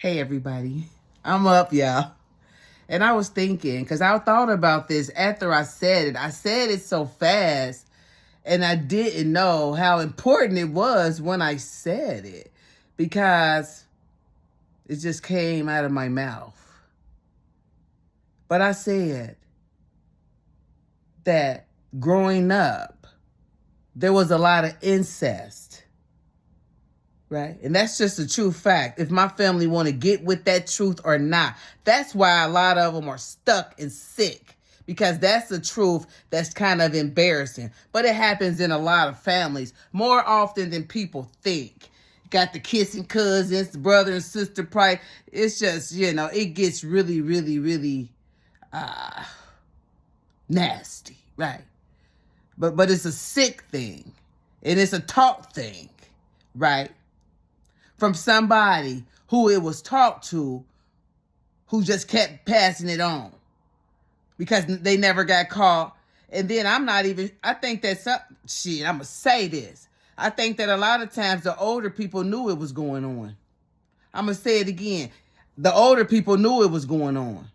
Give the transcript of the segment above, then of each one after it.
Hey everybody, I'm up, y'all. And I was thinking, because I thought about this after I said it. I said it so fast, and I didn't know how important it was when I said it, because it just came out of my mouth. But I said that growing up, there was a lot of incest. Right? And that's just a true fact. If my family want to get with that truth or not. That's why a lot of them are stuck and sick. Because that's the truth that's kind of embarrassing. But it happens in a lot of families. More often than people think. Got the kissing cousins, the brother and sister pride. It's just, it gets really, really, really nasty. Right? But it's a sick thing. And it's a taught thing. Right? From somebody who it was taught to, who just kept passing it on because they never got caught. And then I think that I'm going to say this. I think that a lot of times the older people knew it was going on. I'm going to say it again. The older people knew it was going on.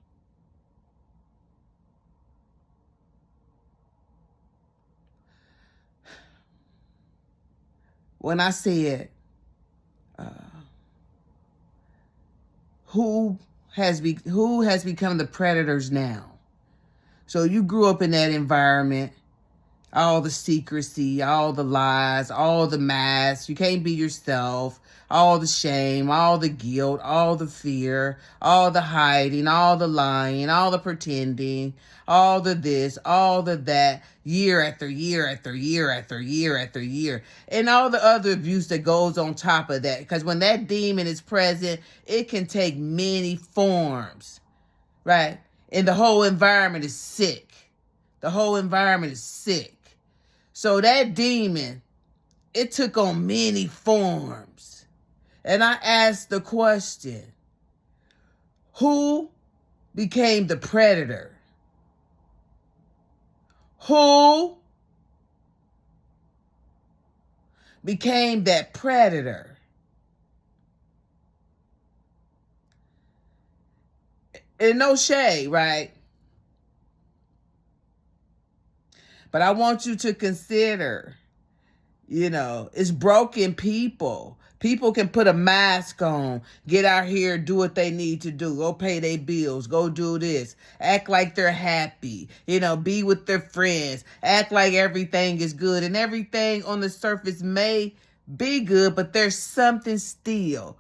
When I said, who has become the predators now? So you grew up in that environment, all the secrecy, all the lies, all the masks. You can't be yourself, all the shame, all the guilt, all the fear, all the hiding, all the lying, all the pretending, all the this, all the that, year after year after year after year after year, and all the other abuse that goes on top of that. Because when that demon is present, it can take many forms, right? And the whole environment is sick. The whole environment is sick. So that demon, it took on many forms. And I asked the question, who became the predator? Who became that predator? And no shade, right? But I want you to consider, it's broken people. People can put a mask on, get out here, do what they need to do, go pay their bills, go do this, act like they're happy, be with their friends, act like everything is good. And everything on the surface may be good, but there's something still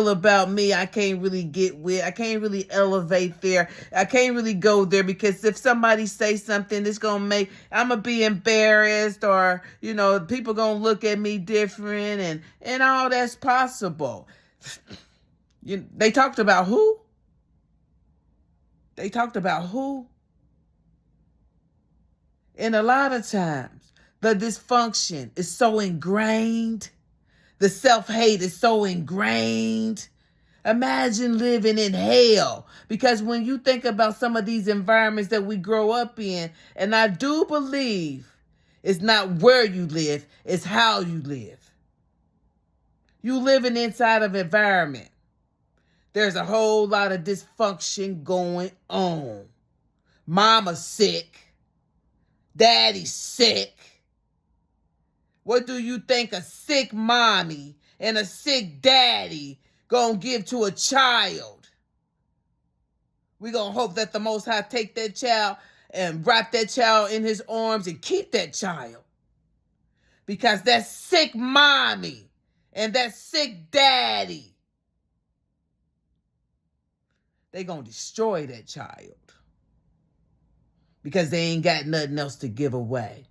about me I can't really get with. I can't really elevate there. I can't really go there, because if somebody say something, it's going to I'm going to be embarrassed, or, people going to look at me different, and all that's possible. They talked about who? They talked about who? And a lot of times, the dysfunction is so ingrained. The self-hate is so ingrained. Imagine living in hell. Because when you think about some of these environments that we grow up in, and I do believe it's not where you live, it's how you live. You living inside of an environment. There's a whole lot of dysfunction going on. Mama's sick. Daddy's sick. What do you think a sick mommy and a sick daddy gonna give to a child? We gonna hope that the Most High take that child and wrap that child in his arms and keep that child. Because that sick mommy and that sick daddy, they gonna destroy that child. Because they ain't got nothing else to give away.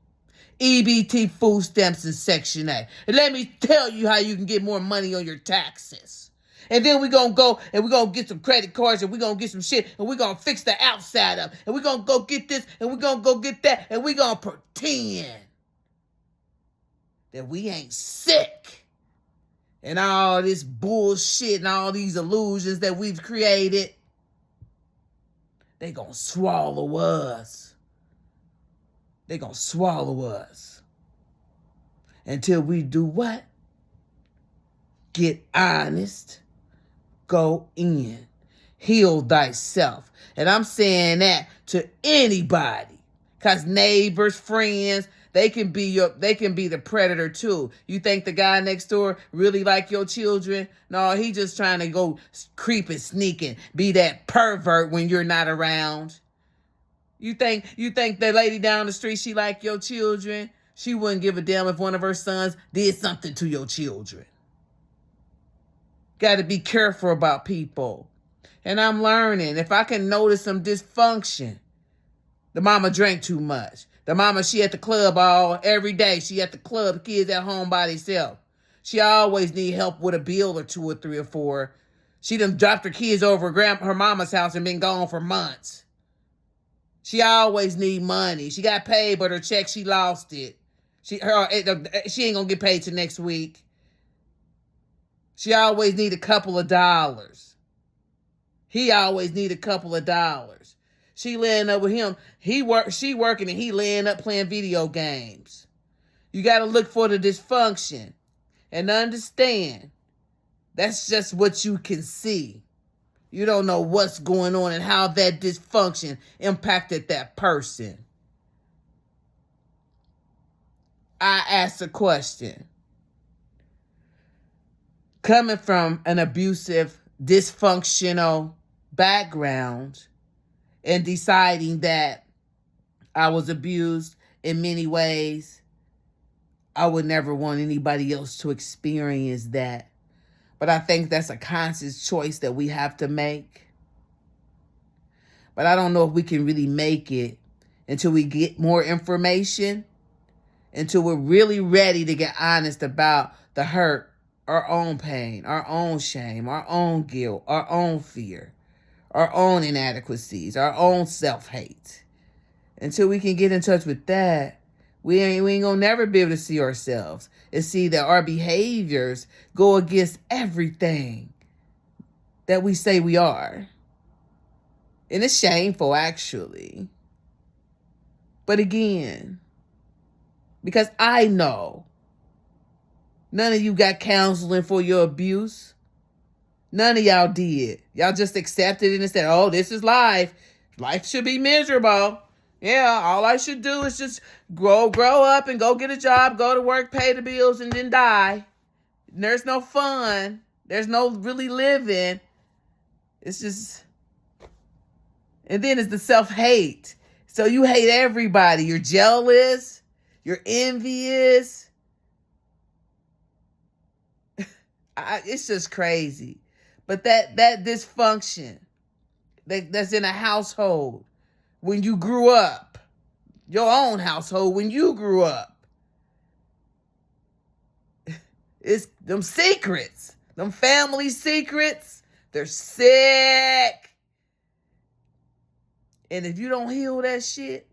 EBT, food stamps, and Section 8. And let me tell you how you can get more money on your taxes. And then we're going to go and we're going to get some credit cards, and we're going to get some shit, and we're going to fix the outside up. And we're going to go get this, and we're going to go get that, and we're going to pretend that we ain't sick. And all this bullshit and all these illusions that we've created, they going to swallow us. They're going to swallow us until we do what? Get honest, Go in. Heal thyself. And I'm saying that to anybody. Because neighbors, friends, they can be the predator too. You think the guy next door really like your children? No, he just trying to go creep and sneak and be that pervert when you're not around. You think the lady down the street, she like your children? She wouldn't give a damn if one of her sons did something to your children. Got to be careful about people. And I'm learning. If I can notice some dysfunction, the mama drank too much. The mama, she at the club every day. She at the club, the kids at home by themselves. She always need help with a bill or 2 or 3 or 4. She done dropped her kids over at her mama's house and been gone for months. She always need money. She got paid, but her check, she lost it. She ain't gonna get paid till next week. She always need a couple of dollars. He always need a couple of dollars. She laying up with him. She working and he laying up playing video games. You got to look for the dysfunction and understand that's just what you can see. You don't know what's going on and how that dysfunction impacted that person. I asked a question. Coming from an abusive, dysfunctional background and deciding that I was abused in many ways, I would never want anybody else to experience that. But I think that's a conscious choice that we have to make. But I don't know if we can really make it until we get more information, until we're really ready to get honest about the hurt, our own pain, our own shame, our own guilt, our own fear, our own inadequacies, our own self-hate. Until we can get in touch with that, we ain't gonna never be able to see ourselves and see that our behaviors go against everything that we say we are. And it's shameful, actually. But again, because I know none of you got counseling for your abuse. None of y'all did. Y'all just accepted it and said, oh, this is life. Life should be miserable. Yeah, all I should do is just grow up and go get a job, go to work, pay the bills, and then die. There's no fun. There's no really living. It's just... And then it's the self-hate. So you hate everybody. You're jealous. You're envious. It's just crazy. But that dysfunction that's in a household when you grew up, your own household when you grew up, it's them secrets, them family secrets. They're sick. And if you don't heal that shit,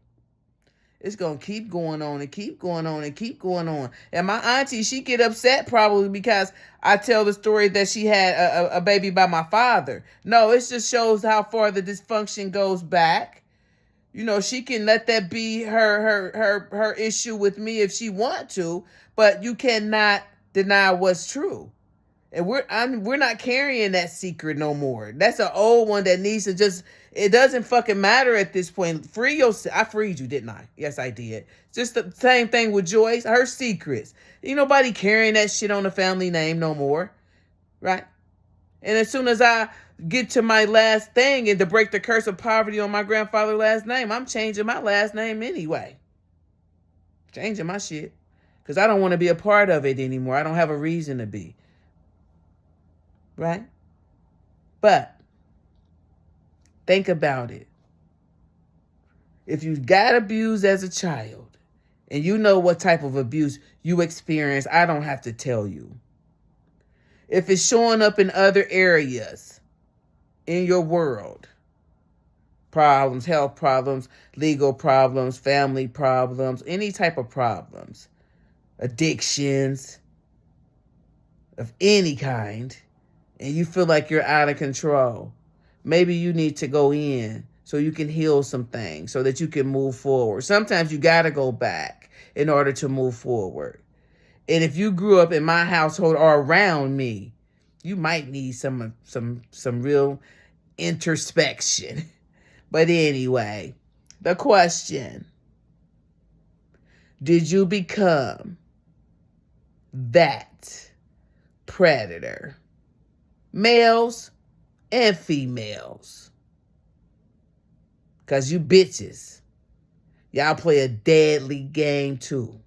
it's going to keep going on and keep going on and keep going on. And my auntie, she get upset probably because I tell the story that she had a baby by my father. No, it just shows how far the dysfunction goes back. You know, she can let that be her issue with me if she want to, but you cannot deny what's true. And we're not carrying that secret no more. That's an old one that needs to just... It doesn't fucking matter at this point. Free yourself. I freed you, didn't I? Yes, I did. Just the same thing with Joyce. Her secrets. Ain't nobody carrying that shit on the family name no more. Right? And as soon as I get to my last thing and to break the curse of poverty on my grandfather's last name, I'm changing my last name anyway. Changing my shit. Because I don't want to be a part of it anymore. I don't have a reason to be. Right? But think about it. If you got abused as a child and you know what type of abuse you experience, I don't have to tell you. If it's showing up in other areas in your world, problems, health problems, legal problems, family problems, any type of problems, addictions of any kind, and you feel like you're out of control, maybe you need to go in so you can heal some things so that you can move forward. Sometimes you got to go back in order to move forward. And if you grew up in my household or around me You might need some real introspection. But anyway, the question, did you become that predator? Males and females. Because you bitches, y'all play a deadly game too.